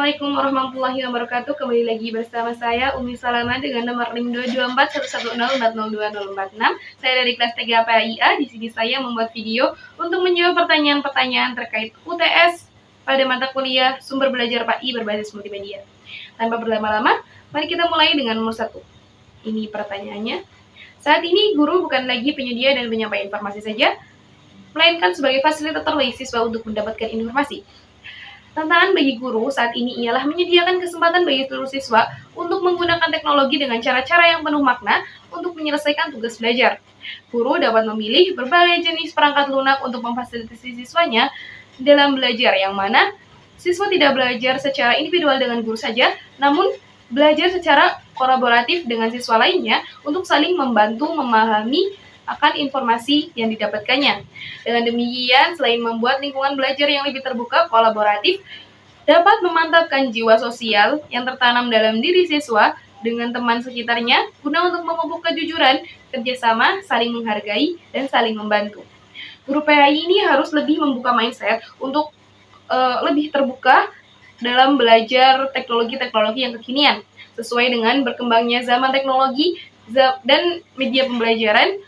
Assalamualaikum warahmatullahi wabarakatuh. Kembali lagi bersama saya Umi Salama dengan nomor NIM 2241104020446. Saya dari kelas 3 PAIA. Di sini saya membuat video untuk menjawab pertanyaan-pertanyaan terkait UTS pada mata kuliah Sumber Belajar PAI berbasis multimedia. Tanpa berlama-lama, mari kita mulai dengan nomor 1. Ini pertanyaannya. Saat ini guru bukan lagi penyedia dan penyampai informasi saja, melainkan sebagai fasilitator bagi siswa untuk mendapatkan informasi. Tantangan bagi guru saat ini ialah menyediakan kesempatan bagi seluruh siswa untuk menggunakan teknologi dengan cara-cara yang penuh makna untuk menyelesaikan tugas belajar. Guru dapat memilih berbagai jenis perangkat lunak untuk memfasilitasi siswanya dalam belajar, yang mana siswa tidak belajar secara individual dengan guru saja, namun belajar secara kolaboratif dengan siswa lainnya untuk saling membantu memahami akan informasi yang didapatkannya. Dengan demikian, selain membuat lingkungan belajar yang lebih terbuka, kolaboratif, dapat memantapkan jiwa sosial yang tertanam dalam diri siswa dengan teman sekitarnya guna untuk memupuk kejujuran, kerjasama, saling menghargai, dan saling membantu. Guru PAI ini harus lebih membuka mindset untuk lebih terbuka dalam belajar teknologi-teknologi yang kekinian. Sesuai dengan berkembangnya zaman teknologi dan media pembelajaran,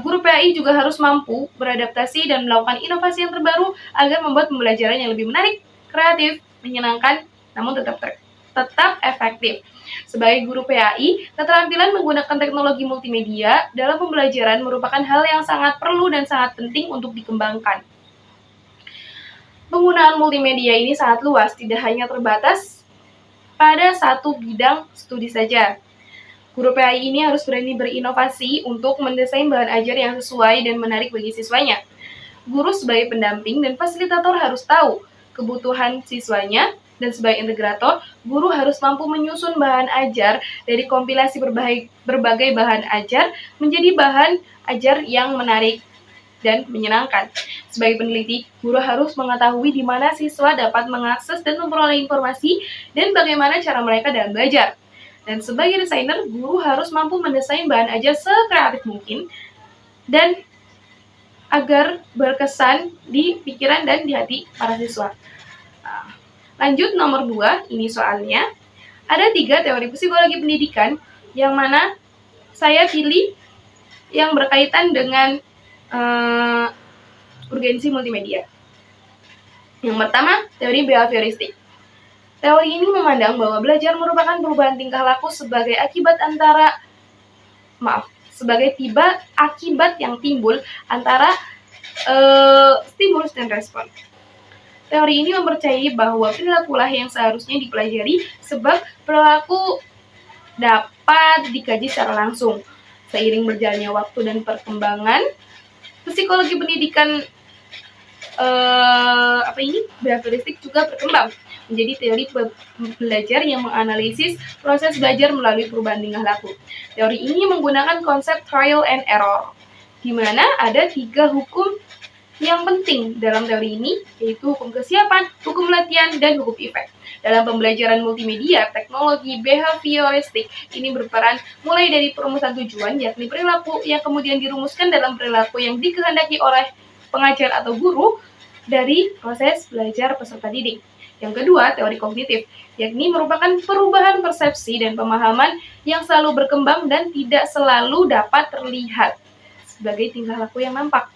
guru PAI juga harus mampu beradaptasi dan melakukan inovasi yang terbaru agar membuat pembelajaran yang lebih menarik, kreatif, menyenangkan, namun tetap efektif. Sebagai guru PAI, keterampilan menggunakan teknologi multimedia dalam pembelajaran merupakan hal yang sangat perlu dan sangat penting untuk dikembangkan. Penggunaan multimedia ini sangat luas, tidak hanya terbatas pada satu bidang studi saja. Guru PAI ini harus berani berinovasi untuk mendesain bahan ajar yang sesuai dan menarik bagi siswanya. Guru sebagai pendamping dan fasilitator harus tahu kebutuhan siswanya, dan sebagai integrator, guru harus mampu menyusun bahan ajar dari kompilasi berbagai bahan ajar menjadi bahan ajar yang menarik dan menyenangkan. Sebagai peneliti, guru harus mengetahui di mana siswa dapat mengakses dan memperoleh informasi dan bagaimana cara mereka dalam belajar. Dan sebagai desainer, guru harus mampu mendesain bahan ajar sekreatif mungkin dan agar berkesan di pikiran dan di hati para siswa. Lanjut nomor 2, ini soalnya. Ada 3 teori psikologi pendidikan yang mana saya pilih yang berkaitan dengan urgensi multimedia. Yang pertama, teori behavioristik. Teori ini memandang bahwa belajar merupakan perubahan tingkah laku sebagai akibat yang timbul antara stimulus dan respon. Teori ini mempercayai bahwa perilakulah yang seharusnya dipelajari sebab perilaku dapat dikaji secara langsung. Seiring berjalannya waktu dan perkembangan, psikologi pendidikan behavioristik juga berkembang menjadi teori belajar yang menganalisis proses belajar melalui perubahan tingkah laku. Teori ini menggunakan konsep trial and error, di mana ada 3 hukum yang penting dalam teori ini, yaitu hukum kesiapan, hukum latihan, dan hukum efek. Dalam pembelajaran multimedia, teknologi behavioristik ini berperan mulai dari perumusan tujuan, yakni perilaku yang kemudian dirumuskan dalam perilaku yang dikehendaki oleh pengajar atau guru dari proses belajar peserta didik. Yang kedua, teori kognitif, yakni merupakan perubahan persepsi dan pemahaman yang selalu berkembang dan tidak selalu dapat terlihat sebagai tingkah laku yang nampak.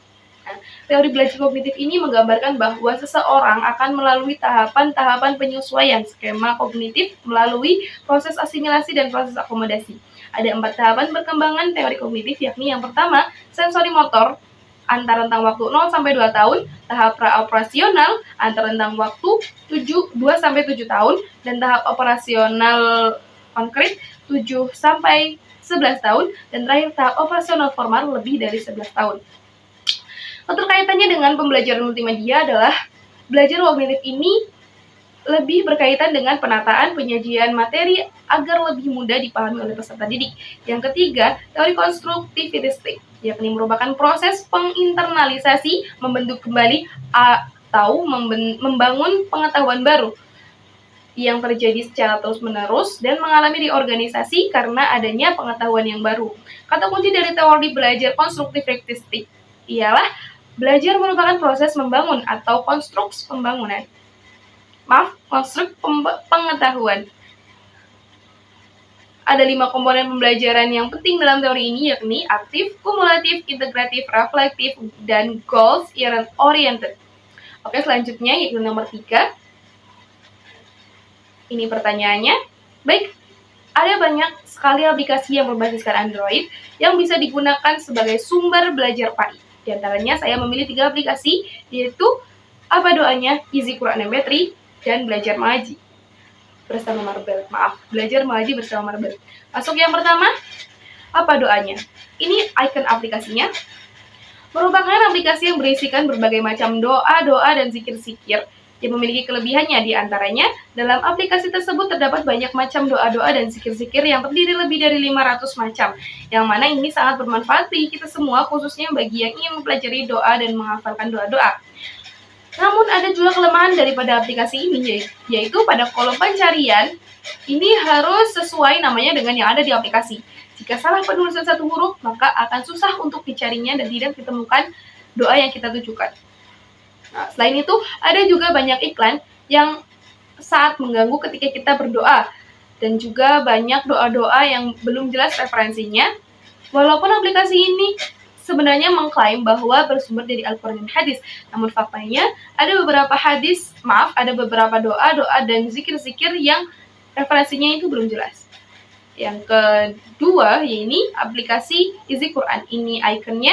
Teori belajar kognitif ini menggambarkan bahwa seseorang akan melalui tahapan-tahapan penyesuaian skema kognitif melalui proses asimilasi dan proses akomodasi. Ada 4 tahapan perkembangan teori kognitif, yakni yang pertama, sensori motor, antara rentang waktu 0-2 tahun, tahap pra-operasional antara rentang waktu 2-7 tahun, dan tahap operasional konkret 7-11 tahun, dan terakhir tahap operasional formal lebih dari 11 tahun. Keterkaitannya dengan pembelajaran multimedia adalah belajar kognitif ini lebih berkaitan dengan penataan penyajian materi agar lebih mudah dipahami oleh peserta didik. Yang ketiga, teori konstruktivistik, yakni merupakan proses penginternalisasi, membentuk kembali atau membangun pengetahuan baru yang terjadi secara terus-menerus dan mengalami reorganisasi karena adanya pengetahuan yang baru. Kata kunci dari teori belajar konstruktivistik ialah belajar merupakan proses membangun atau konstruksi pembangunan. konstruk pengetahuan. Ada 5 komponen pembelajaran yang penting dalam teori ini, yakni aktif, kumulatif, integratif, reflektif, dan goals oriented. Oke, selanjutnya yaitu nomor 3. Ini pertanyaannya. Baik, ada banyak sekali aplikasi yang berbasiskan Android yang bisa digunakan sebagai sumber belajar PAI. Di antaranya saya memilih 3 aplikasi, yaitu Apa Doanya, Easy Quran MP3, dan Belajar Mengaji bersama Marbel. Belajar Mengaji bersama Marbel. Masuk yang pertama, Apa Doanya. Ini icon aplikasinya. Merupakan aplikasi yang berisikan berbagai macam doa-doa dan zikir-zikir yang memiliki kelebihannya. Di antaranya, dalam aplikasi tersebut terdapat banyak macam doa-doa dan zikir-zikir yang terdiri lebih dari 500 macam, yang mana ini sangat bermanfaat bagi kita semua, khususnya bagi yang ingin mempelajari doa dan menghafalkan doa-doa. Namun ada juga kelemahan daripada aplikasi ini, yaitu pada kolom pencarian, ini harus sesuai namanya dengan yang ada di aplikasi. Jika salah penulisan satu huruf, maka akan susah untuk dicarinya dan tidak ditemukan doa yang kita tujukan. Nah, selain itu, ada juga banyak iklan yang saat mengganggu ketika kita berdoa. Dan juga banyak doa-doa yang belum jelas referensinya. Walaupun aplikasi ini sebenarnya mengklaim bahwa bersumber dari Al-Quran dan hadis. Namun faktanya, ada beberapa doa-doa dan zikir-zikir yang referensinya itu belum jelas. Yang kedua, yaitu aplikasi Easy Quran. Ini ikonnya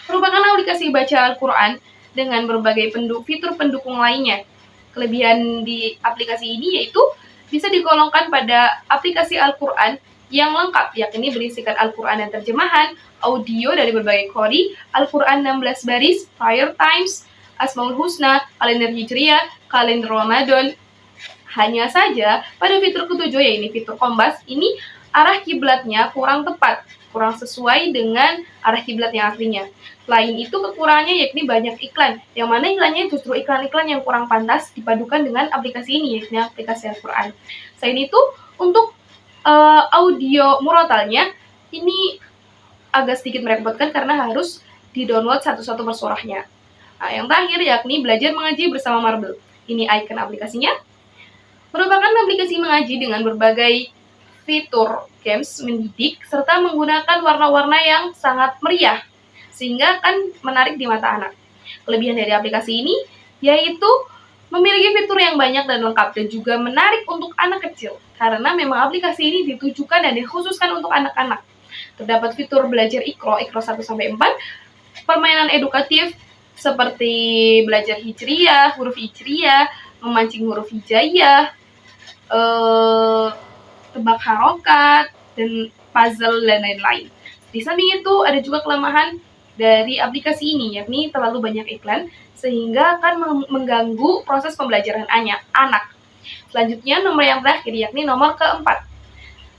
merupakan aplikasi baca Al-Quran dengan berbagai fitur pendukung lainnya. Kelebihan di aplikasi ini yaitu bisa digolongkan pada aplikasi Al-Quran yang lengkap, yakni berisikan Al-Quran dan terjemahan, audio dari berbagai qori, Al-Quran 16 baris, prayer times, Asmaul Husna, kalender Hijriah, kalender Ramadan. Hanya saja, pada fitur ketujuh, yaitu fitur Kompas, ini arah kiblatnya kurang tepat, kurang sesuai dengan arah kiblat yang aslinya. Selain itu, kekurangannya yakni banyak iklan, yang mana iklannya justru iklan-iklan yang kurang pantas dipadukan dengan aplikasi ini, yakni aplikasi Al-Quran. Selain itu, untuk audio murotalnya, ini agak sedikit merepotkan karena harus di-download satu-satu bersurahnya. Nah, yang terakhir yakni Belajar Mengaji bersama Marbel. Ini icon aplikasinya. Merupakan aplikasi mengaji dengan berbagai fitur games mendidik serta menggunakan warna-warna yang sangat meriah sehingga akan menarik di mata anak. Kelebihan dari aplikasi ini yaitu memiliki fitur yang banyak dan lengkap dan juga menarik untuk anak kecil karena memang aplikasi ini ditujukan dan dikhususkan untuk anak-anak. Terdapat fitur belajar Iqra 1-4, permainan edukatif seperti belajar hijriyah, huruf hijriyah, memancing huruf hijaiyah, tebak harokat, dan puzzle dan lain-lain. Di samping itu ada juga kelemahan dari aplikasi ini, yakni terlalu banyak iklan sehingga akan mengganggu proses pembelajaran anak. Selanjutnya nomor yang terakhir yakni nomor keempat.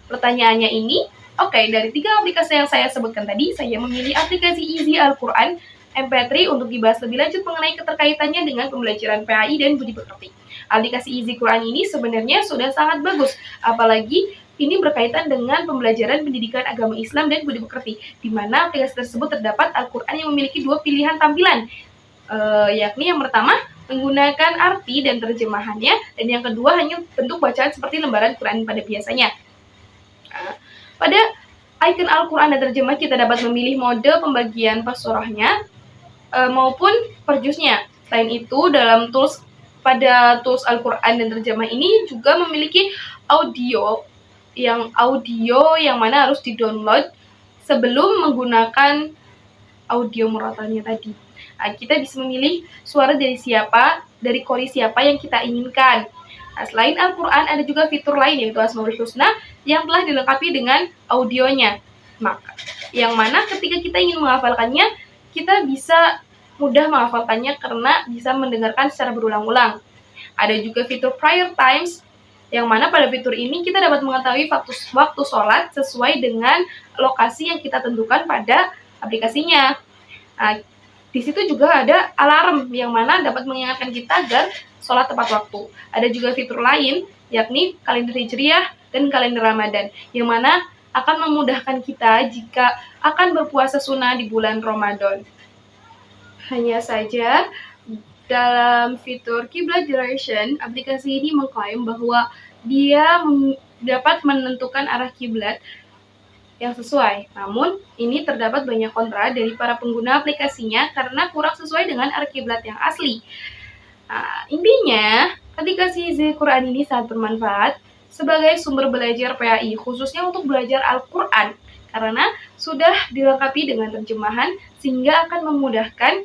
Pertanyaannya ini, dari 3 aplikasi yang saya sebutkan tadi, saya memilih aplikasi Easy Al-Quran MP3 untuk dibahas lebih lanjut mengenai keterkaitannya dengan pembelajaran PAI dan budi pekerti. Aplikasi Easy Quran ini sebenarnya sudah sangat bagus, apalagi ini berkaitan dengan pembelajaran pendidikan agama Islam dan budi pekerti, di mana aplikasi tersebut terdapat Al-Quran yang memiliki 2 pilihan tampilan, yakni yang pertama menggunakan arti dan terjemahannya, dan yang kedua hanya bentuk bacaan seperti lembaran Quran pada biasanya. Pada icon Al-Quran dan terjemah kita dapat memilih mode pembagian pesurahnya maupun per juznya. Selain itu, pada tools Al-Quran dan terjemah ini juga memiliki audio yang mana harus di-download sebelum menggunakan audio murotalnya tadi. Nah, kita bisa memilih suara dari qori siapa yang kita inginkan. Nah, selain Al-Quran, ada juga fitur lain yaitu Asmaul Husna yang telah dilengkapi dengan audionya. Yang mana ketika kita ingin menghafalkannya, kita bisa mudah menghafalkannya karena bisa mendengarkan secara berulang-ulang. Ada juga fitur prayer times, yang mana pada fitur ini kita dapat mengetahui waktu sholat sesuai dengan lokasi yang kita tentukan pada aplikasinya. Nah, di situ juga ada alarm yang mana dapat mengingatkan kita agar sholat tepat waktu. Ada juga fitur lain, yakni kalender Hijriah dan kalender Ramadan, yang mana akan memudahkan kita jika akan berpuasa sunnah di bulan Ramadan. Hanya saja, Dalam fitur Kiblat Direction, aplikasi ini mengklaim bahwa dia dapat menentukan arah kiblat yang sesuai. Namun, ini terdapat banyak kontra dari para pengguna aplikasinya karena kurang sesuai dengan arah kiblat yang asli. Nah, intinya, aplikasi Quran ini sangat bermanfaat sebagai sumber belajar PAI, khususnya untuk belajar Al-Quran, karena sudah dilengkapi dengan terjemahan sehingga akan memudahkan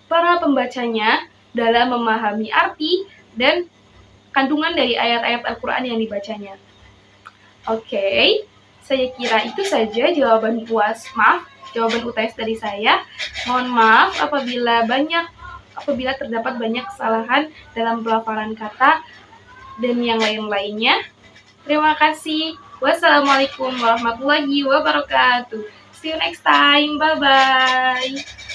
para pembacanya dalam memahami arti dan kandungan dari ayat-ayat Al-Quran yang dibacanya. Oke, saya kira itu saja jawaban UTS dari saya. Mohon maaf apabila terdapat banyak kesalahan dalam pelafalan kata dan yang lain-lainnya. Terima kasih. Wassalamualaikum warahmatullahi wabarakatuh. See you next time. Bye-bye.